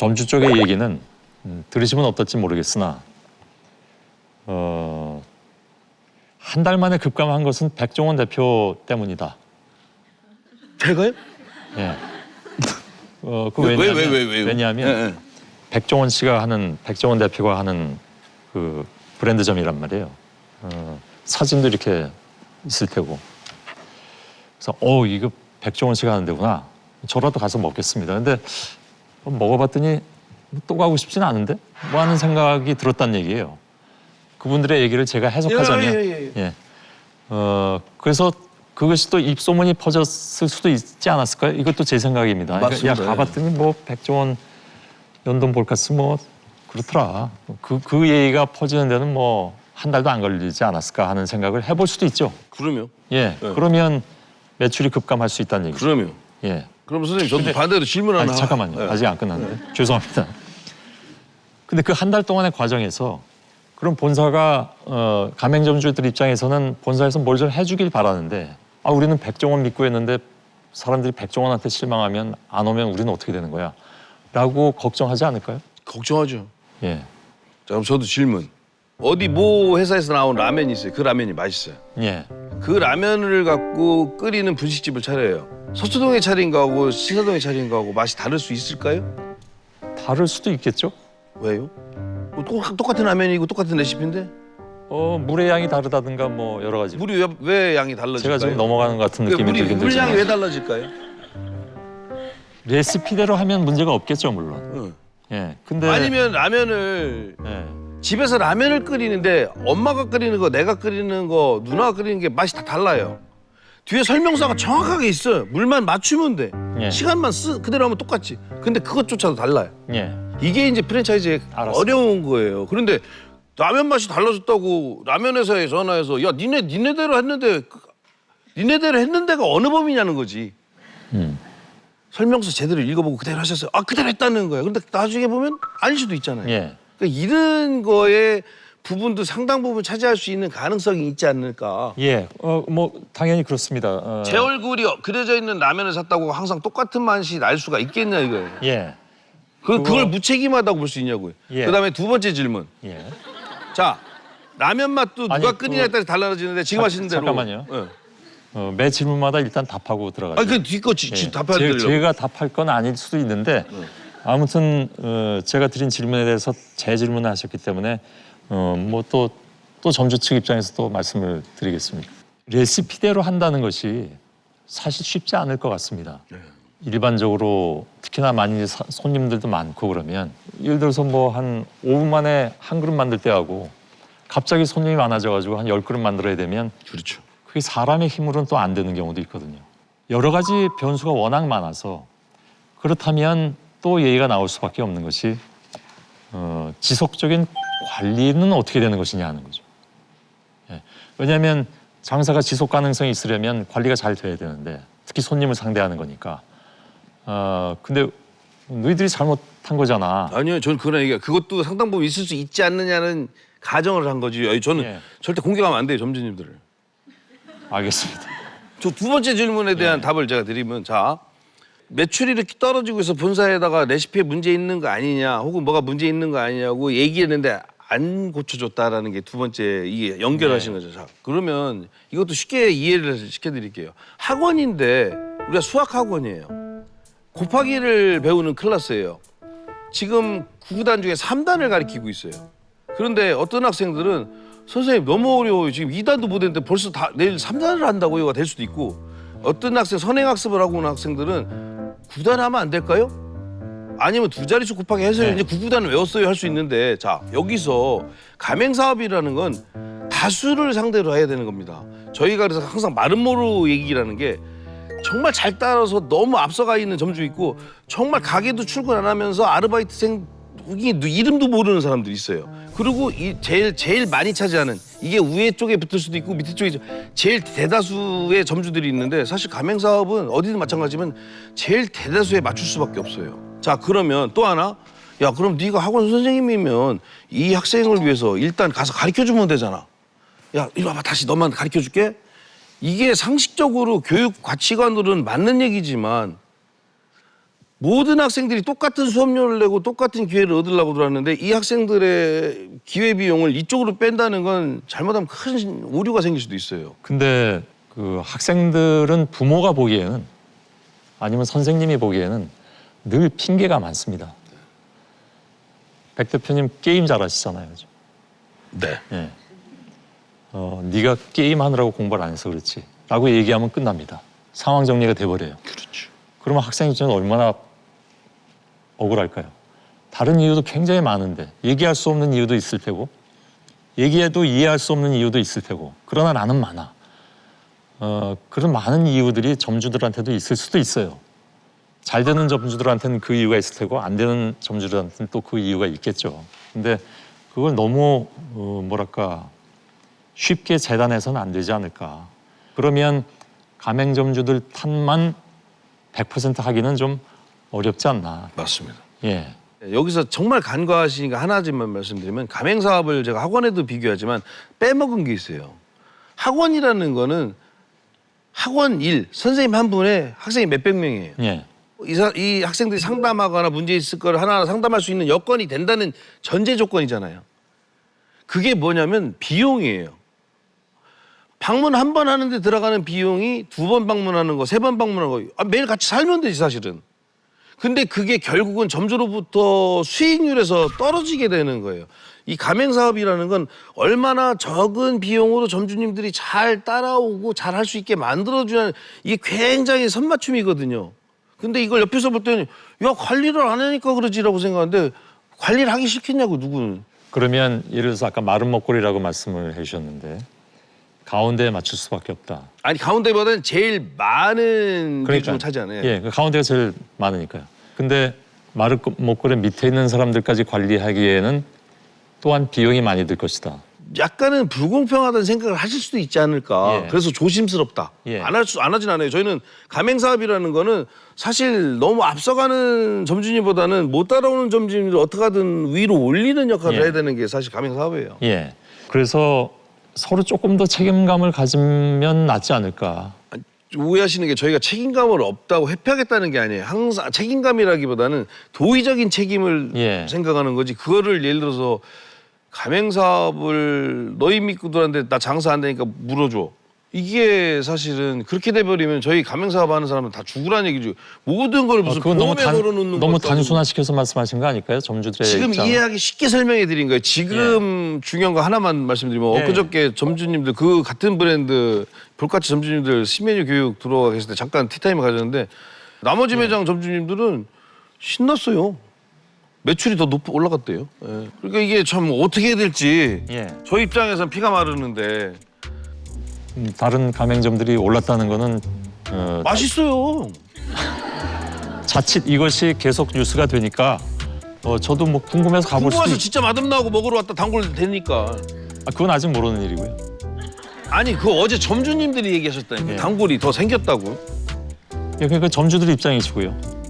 점주 쪽의 얘기는 들으시면 어떨지 모르겠으나 한 달 만에 급감한 것은 백종원 대표 때문이다. 제가요? 예. 왜요? 왜냐하면 예. 백종원 씨가 하는 백종원 대표가 하는 그 브랜드점이란 말이에요. 사진도 이렇게 있을 테고. 그래서 이거 백종원 씨가 하는 데구나. 저라도 가서 먹겠습니다. 근데 먹어봤더니 또 가고 싶지는 않은데 뭐 하는 생각이 들었다는 얘기예요. 그분들의 얘기를 제가 해석하자면 예. 그래서 그것이 또 입소문이 퍼졌을 수도 있지 않았을까요? 이것도 제 생각입니다. 맞습니다. 그러니까 야 가봤더니 뭐 백종원 연돈 볼카스 뭐 그렇더라. 그 얘기가 퍼지는 데는 뭐 한 달도 안 걸리지 않았을까 하는 생각을 해볼 수도 있죠. 그러면? 예. 네. 그러면 매출이 급감할 수 있다는 얘기죠. 그러면? 예. 그럼 선생님 저도 반대로 질문 하나. 잠깐만요. 네. 아직 안 끝났는데. 죄송합니다. 근데 그 한 달 동안의 과정에서 그럼 본사가 가맹점주들 입장에서는 본사에서 뭘 좀 해주길 바라는데 우리는 백종원 믿고 했는데 사람들이 백종원한테 실망하면 안 오면 우리는 어떻게 되는 거야? 라고 걱정하지 않을까요? 걱정하죠. 예. 자, 그럼 저도 질문. 어디 모 회사에서 나온 라면이 있어요. 그 라면이 맛있어요. 예. 그 라면을 갖고 끓이는 분식집을 차려요. 서초동에 차린 거하고 신사동에 차린 거하고 맛이 다를 수 있을까요? 다를 수도 있겠죠? 왜요? 뭐 똑같은 라면이고 똑같은 레시피인데 물의 양이 다르다든가 뭐 여러 가지. 물이 왜 양이 달라질까요? 제가 지금 넘어가는 것 같은 느낌이 들긴 물 양이 들지만 왜 달라질까요? 레시피대로 하면 문제가 없겠죠, 물론. 응. 예. 근데 아니면 라면을 예. 집에서 라면을 끓이는데 엄마가 끓이는 거, 내가 끓이는 거, 누나가 끓이는 게 맛이 다 달라요. 뒤에 설명서가 정확하게 있어요. 물만 맞추면 돼. 예. 시간만 그대로 하면 똑같지. 근데 그것조차도 달라요. 예. 이게 이제 프랜차이즈의 알았습니다. 어려운 거예요. 그런데 라면 맛이 달라졌다고 라면 회사에 전화해서 야 니네대로 했는데 니네대로 했는 데가 어느 범위냐는 거지. 설명서 제대로 읽어보고 그대로 하셨어요. 그대로 했다는 거예요. 근데 나중에 보면 아닐 수도 있잖아요. 예. 그러니까 이런 거에 부분도 상당 부분 차지할 수 있는 가능성이 있지 않을까. 예. 뭐 당연히 그렇습니다. 제 얼굴이 그려져 있는 라면을 샀다고 항상 똑같은 맛이 날 수가 있겠냐 이거예요. 예. 그걸 무책임하다고 볼 수 있냐고요. 예. 그다음에 두 번째 질문. 예. 자, 라면 맛도 누가 아니, 끓이냐에 따라 달라지는데 지금 하시는 대로. 잠깐만요. 예. 매 질문마다 일단 답하고 들어가죠. 그 뒤거 예. 답해야 되려고. 제가 답할 건 아닐 수도 있는데 아무튼 제가 드린 질문에 대해서 재질문을 하셨기 때문에 뭐 또 점주 측 입장에서 또 말씀을 드리겠습니다. 레시피대로 한다는 것이 사실 쉽지 않을 것 같습니다. 일반적으로 특히나 많이 손님들도 많고 그러면 예를 들어서 뭐 한 5분 만에 한 그릇 만들 때하고 갑자기 손님이 많아져가지고 한 10그릇 만들어야 되면 그렇죠. 그게 사람의 힘으로는 또 안 되는 경우도 있거든요. 여러 가지 변수가 워낙 많아서 그렇다면 또 얘기가 나올 수밖에 없는 것이 지속적인 관리는 어떻게 되는 것이냐 하는 거죠. 예. 왜냐하면 장사가 지속 가능성이 있으려면 관리가 잘 돼야 되는데 특히 손님을 상대하는 거니까. 근데 너희들이 잘못한 거잖아. 아니요, 저는 그런 얘기가 그것도 상당 부분 있을 수 있지 않느냐는 가정을 한 거지. 저는 예. 절대 공격하면 안 돼요, 점주님들을. 알겠습니다. 저 두 번째 질문에 대한 예. 답을 제가 드리면 자, 매출이 이렇게 떨어지고 있어 본사에다가 레시피에 문제 있는 거 아니냐 혹은 뭐가 문제 있는 거 아니냐고 얘기했는데 안 고쳐줬다라는 게 두 번째 이게 연결하신 거죠. 자, 그러면 이것도 쉽게 이해를 시켜드릴게요. 학원인데 우리가 수학 학원이에요. 곱하기를 배우는 클래스예요. 지금 9단 중에 3단을 가르치고 있어요. 그런데 어떤 학생들은 선생님 너무 어려워요. 지금 2단도 못 했는데 벌써 내일 3단을 한다고요가 될 수도 있고 어떤 학생 선행학습을 하고 오는 학생들은 9단 하면 안 될까요? 아니면 두 자릿수 곱하기 해서 네. 이제 9단을 외웠어요 할 수 있는데 자 여기서 가맹사업이라는 건 다수를 상대로 해야 되는 겁니다. 저희가 그래서 항상 마름모로 얘기라는 게 정말 잘 따라서 너무 앞서가 있는 점주 있고 정말 가게도 출근 안 하면서 아르바이트생 이름도 모르는 사람들이 있어요. 그리고 제일 많이 차지하는 이게 위에 쪽에 붙을 수도 있고 밑에 쪽에 제일 대다수의 점주들이 있는데 사실 가맹사업은 어디든 마찬가지지만 제일 대다수에 맞출 수밖에 없어요. 자 그러면 또 하나 야 그럼 네가 학원 선생님이면 이 학생을 위해서 일단 가서 가르쳐주면 되잖아. 야 이리 와봐 다시 너만 가르쳐줄게. 이게 상식적으로 교육 가치관으로는 맞는 얘기지만 모든 학생들이 똑같은 수업료를 내고 똑같은 기회를 얻으려고 들어왔는데 이 학생들의 기회 비용을 이쪽으로 뺀다는 건 잘못하면 큰 오류가 생길 수도 있어요. 근데 그 학생들은 부모가 보기에는 아니면 선생님이 보기에는 늘 핑계가 많습니다. 백 대표님 게임 잘하시잖아요. 그죠? 네. 예. 네가 게임하느라고 공부를 안 해서 그렇지 라고 얘기하면 끝납니다. 상황 정리가 돼버려요. 그렇죠. 그러면 학생 입장에서 얼마나 억울할까요? 다른 이유도 굉장히 많은데 얘기할 수 없는 이유도 있을 테고 얘기해도 이해할 수 없는 이유도 있을 테고 그러나 나는 많아. 그런 많은 이유들이 점주들한테도 있을 수도 있어요. 잘 되는 점주들한테는 그 이유가 있을 테고 안 되는 점주들한테는 또 그 이유가 있겠죠. 근데 그걸 너무 뭐랄까 쉽게 재단해서는 안 되지 않을까. 그러면 가맹점주들 탓만 100% 하기는 좀 어렵지 않나. 맞습니다. 예. 여기서 정말 간과하시니까 하나만 말씀드리면 가맹사업을 제가 학원에도 비교하지만 빼먹은 게 있어요. 학원이라는 거는 학원 일 선생님 한 분에 학생이 몇백 명이에요. 예. 이 학생들이 상담하거나 문제 있을 걸 하나하나 상담할 수 있는 여건이 된다는 전제 조건이잖아요. 그게 뭐냐면 비용이에요. 방문 한 번 하는데 들어가는 비용이 2번 방문하는 거, 3번 방문하는 거 매일 같이 살면 되지 사실은. 근데 그게 결국은 점주로부터 수익률에서 떨어지게 되는 거예요. 이 가맹사업이라는 건 얼마나 적은 비용으로 점주님들이 잘 따라오고 잘 할 수 있게 만들어주는 이게 굉장히 선맞춤이거든요. 근데 이걸 옆에서 볼 때는 야 관리를 안 하니까 그러지라고 생각하는데 관리를 하기 싫겠냐고 누구는. 그러면 예를 들어서 아까 마른 먹거리라고 말씀을 해주셨는데 가운데에 맞출 수밖에 없다. 아니 가운데보다는 제일 많은 비중을 차지하네. 예, 그 가운데가 제일 많으니까요. 근데 마른 먹거리 밑에 있는 사람들까지 관리하기에는 또한 비용이 많이 들 것이다. 약간은 불공평하다는 생각을 하실 수도 있지 않을까. 예. 그래서 조심스럽다. 예. 안 하진 않아요. 저희는 가맹사업이라는 거는 사실 너무 앞서가는 점주님보다는 못 따라오는 점주님을 어떻게 하든 위로 올리는 역할을 예. 해야 되는 게 사실 가맹사업이에요. 예. 그래서 서로 조금 더 책임감을 가지면 낫지 않을까. 오해하시는 게 저희가 책임감을 없다고 회피하겠다는 게 아니에요. 항상 책임감이라기보다는 도의적인 책임을 예. 생각하는 거지. 그거를 예를 들어서 가맹사업을 너희 믿고 들었는데 나 장사 안 되니까 물어줘. 이게 사실은 그렇게 돼버리면 저희 가맹사업 하는 사람은 다 죽으라는 얘기죠. 모든 걸 무슨 그건 보험에 걸어놓는 너무 것도 아니고. 단순화시켜서 말씀하신 거 아닐까요? 점주들의 지금 입장. 이해하기 쉽게 설명해 드린 거예요. 지금 중요한 거 하나만 말씀드리면 예. 엊그저께 점주님들 그 같은 브랜드 볼까치 점주님들 신메뉴 교육 들어가 계실 때 잠깐 티타임을 가졌는데 나머지 매장 점주님들은 신났어요. 매출이 더 올라갔대요. 예. 그러니까 이게 참 어떻게 해야 될지 예. 저희 입장에서는 피가 마르는데 다른 가맹점들이 올랐다는 거는 맛있어요. 자칫 이것이 계속 뉴스가 되니까 저도 뭐 궁금해서 가볼 수도 궁금해서 있... 진짜 맛없나고 먹으러 왔다 단골 되니까. 그건 아직 모르는 일이고요. 아니 그 어제 점주님들이 얘기하셨다니까. 예. 단골이 더 생겼다고. 예, 그러니까 점주들 입장이시고요.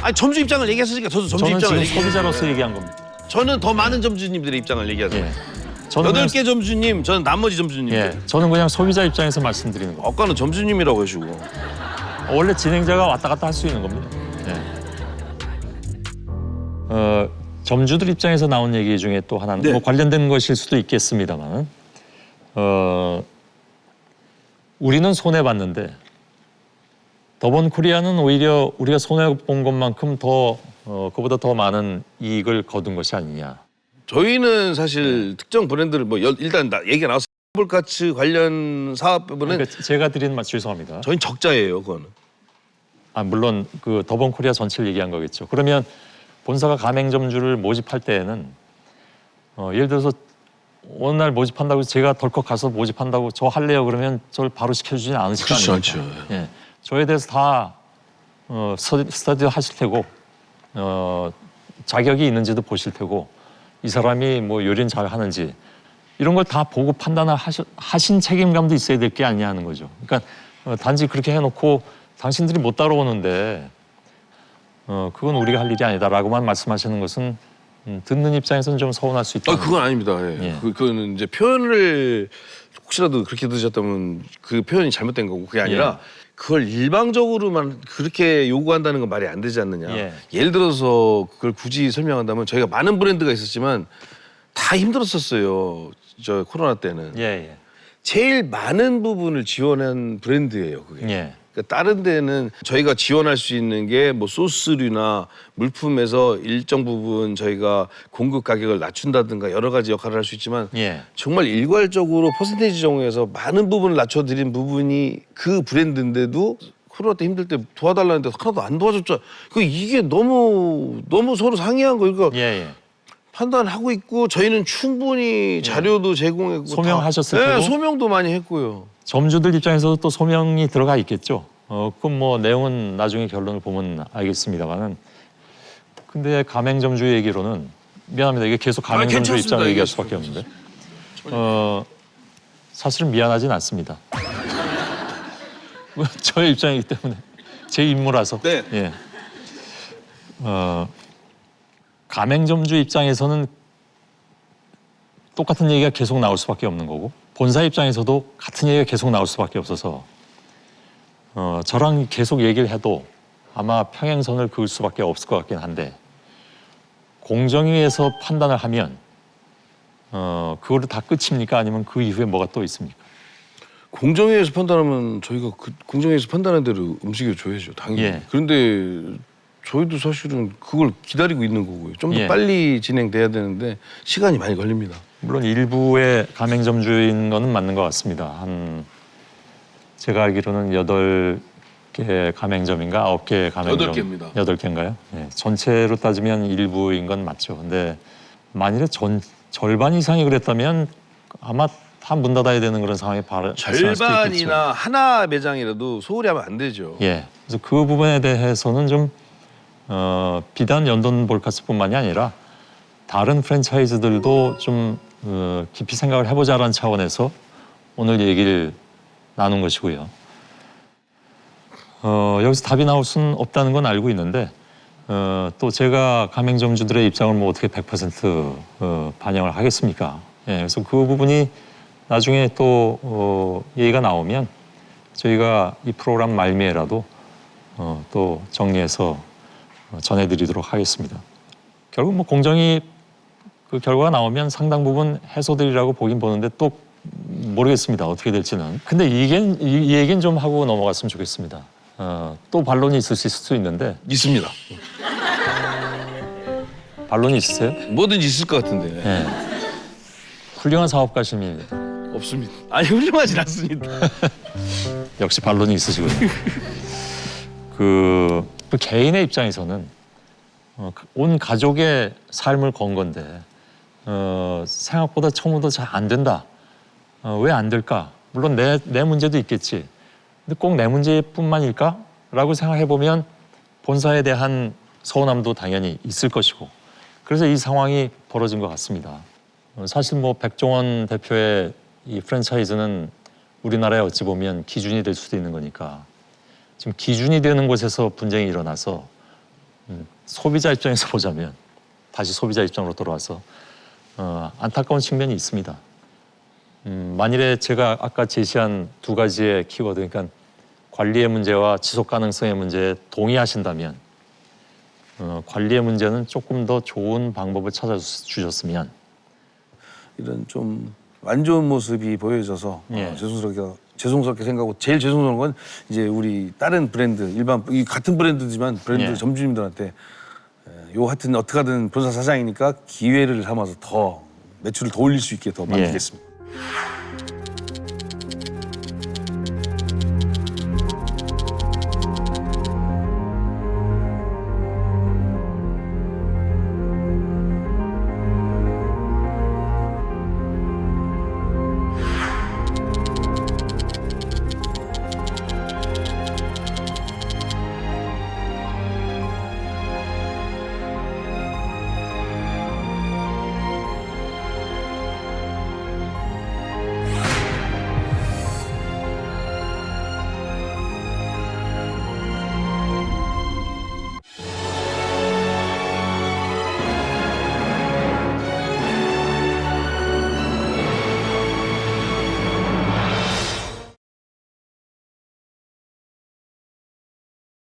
아니 점주 입장을 얘기했으니까 저도 점주 저는 입장을 지금 얘기해요. 소비자로서 얘기한 겁니다. 저는 더 많은 점주님들의 입장을 얘기하잖아요. 예. 저는 여덟 그냥- 개 점주님, 저는 나머지 점주님들. 예, 저는 그냥 소비자 입장에서 말씀드리는 거. 아까는 점주님이라고 해주고. 원래 진행자가 왔다 갔다 할 수 있는 겁니다. 예. 점주들 입장에서 나온 얘기 중에 또 하나는 네. 뭐 관련된 것일 수도 있겠습니다만, 우리는 손해 봤는데 더본코리아는 오히려 우리가 손해 본 것만큼 더 그보다 더 많은 이익을 거둔 것이 아니냐. 저희는 사실 특정 브랜드를 뭐 일단 얘기가 나왔어요. 볼카츠 관련 사업부는 그러니까 제가 드린 말 죄송합니다. 저희는 적자예요, 그거는. 물론 그 더본코리아 전체를 얘기한 거겠죠. 그러면 본사가 가맹점주를 모집할 때에는 예를 들어서 어느 날 모집한다고 제가 덜컥 가서 모집한다고 저 할래요 그러면 저를 바로 시켜주지는 않으실 거 그렇지 아닙니까? 않죠. 예. 저에 대해서 다 스터디 하실 테고 자격이 있는지도 보실 테고 이 사람이 뭐 요리는 잘 하는지 이런 걸 다 보고 판단을 하신 책임감도 있어야 될 게 아니냐 하는 거죠. 그러니까 단지 그렇게 해놓고 당신들이 못 따라오는데 그건 우리가 할 일이 아니다라고만 말씀하시는 것은 듣는 입장에서는 좀 서운할 수 있다. 그건 아닙니다. 예. 예. 그거는 이제 표현을 혹시라도 그렇게 드셨다면 그 표현이 잘못된 거고 그게 아니라 그걸 일방적으로만 그렇게 요구한다는 건 말이 안 되지 않느냐. 예. 예를 들어서 그걸 굳이 설명한다면 저희가 많은 브랜드가 있었지만 다 힘들었었어요. 저 코로나 때는. 예. 제일 많은 부분을 지원한 브랜드예요. 그게. 예. 그러니까 다른 데는 저희가 지원할 수 있는 게 뭐 소스류나 물품에서 일정 부분 저희가 공급 가격을 낮춘다든가 여러 가지 역할을 할 수 있지만 예. 정말 일괄적으로 퍼센테이지 정도에서 많은 부분을 낮춰드린 부분이 그 브랜드인데도 코로나 때 힘들 때 도와달라는데 하나도 안 도와줬죠. 이게 너무 서로 상이한 거. 그러니까 예. 판단하고 있고 저희는 충분히 자료도 제공했고 소명하셨을 네, 테고. 소명도 많이 했고요. 점주들 입장에서도 또 소명이 들어가 있겠죠. 그럼 뭐 내용은 나중에 결론을 보면 알겠습니다만은. 근데 가맹점주 얘기로는 미안합니다. 이게 계속 가맹점주 괜찮습니다. 입장을 얘기할 이게 수밖에 없는데. 사실은 미안하진 않습니다. 저의 입장이기 때문에 제 임무라서. 네. 예. 가맹점주 입장에서는 똑같은 얘기가 계속 나올 수밖에 없는 거고 본사 입장에서도 같은 얘기가 계속 나올 수밖에 없어서 저랑 계속 얘기를 해도 아마 평행선을 그을 수밖에 없을 것 같긴 한데 공정위에서 판단을 하면 그거를 다 끝입니까? 아니면 그 이후에 뭐가 또 있습니까? 공정위에서 판단하면 저희가 그 공정위에서 판단한 대로 움직여 줘야죠, 당연히. 예. 그런데 저희도 사실은 그걸 기다리고 있는 거고요. 좀 더 예. 빨리 진행돼야 되는데 시간이 많이 걸립니다. 물론 일부의 가맹점주인 거는 맞는 것 같습니다. 제가 알기로는 8개 가맹점인가 9개 가맹점. 8개입니다. 8개인가요? 네, 전체로 따지면 일부인 건 맞죠. 근데 만일에 절반 이상이 그랬다면 아마 다 문 닫아야 되는 그런 상황이 발생할 수도 있겠죠. 절반이나 하나 매장이라도 소홀히 하면 안 되죠. 예. 그래서 그 부분에 대해서는 좀 비단 연돈 볼카스뿐만이 아니라 다른 프랜차이즈들도 좀 깊이 생각을 해보자라는 차원에서 오늘 얘기를 나눈 것이고요. 여기서 답이 나올 수는 없다는 건 알고 있는데 또 제가 가맹점주들의 입장을 뭐 어떻게 100% 반영을 하겠습니까? 예, 그래서 그 부분이 나중에 또 얘기가 나오면 저희가 이 프로그램 말미에라도 또 정리해서 전해드리도록 하겠습니다. 결국 뭐 공정위 그 결과가 나오면 상당 부분 해소들이라고 보긴 보는데 또 모르겠습니다. 어떻게 될지는. 근데 이 얘기는 좀 하고 넘어갔으면 좋겠습니다. 또 반론이 있을 수 있는데 있습니다. 반론이 있으세요? 뭐든지 있을 것 같은데. 네. 훌륭한 사업가십니다. 없습니다. 아니 훌륭하진 않습니다. 역시 반론이 있으시군요. 그 개인의 입장에서는 온 가족의 삶을 건 건데 생각보다 처음부터 잘 안 된다. 왜 안 될까? 물론 내 문제도 있겠지. 근데 꼭 내 문제뿐만일까? 라고 생각해 보면 본사에 대한 서운함도 당연히 있을 것이고 그래서 이 상황이 벌어진 것 같습니다. 사실 뭐 백종원 대표의 이 프랜차이즈는 우리나라에 어찌 보면 기준이 될 수도 있는 거니까 지금 기준이 되는 곳에서 분쟁이 일어나서 소비자 입장에서 보자면 다시 소비자 입장으로 돌아와서 안타까운 측면이 있습니다. 만일에 제가 아까 제시한 두 가지의 키워드, 그러니까 관리의 문제와 지속 가능성의 문제에 동의하신다면 관리의 문제는 조금 더 좋은 방법을 찾아주셨으면 이런 좀 안 좋은 모습이 보여져서 예. 죄송스럽게 생각하고 제일 죄송스러운 건 이제 우리 다른 브랜드 이 같은 브랜드지만 브랜드 예. 점주님들한테 하여튼 어떻게 하든 본사 사장이니까 기회를 삼아서 더 매출을 더 올릴 수 있게 더 만들겠습니다.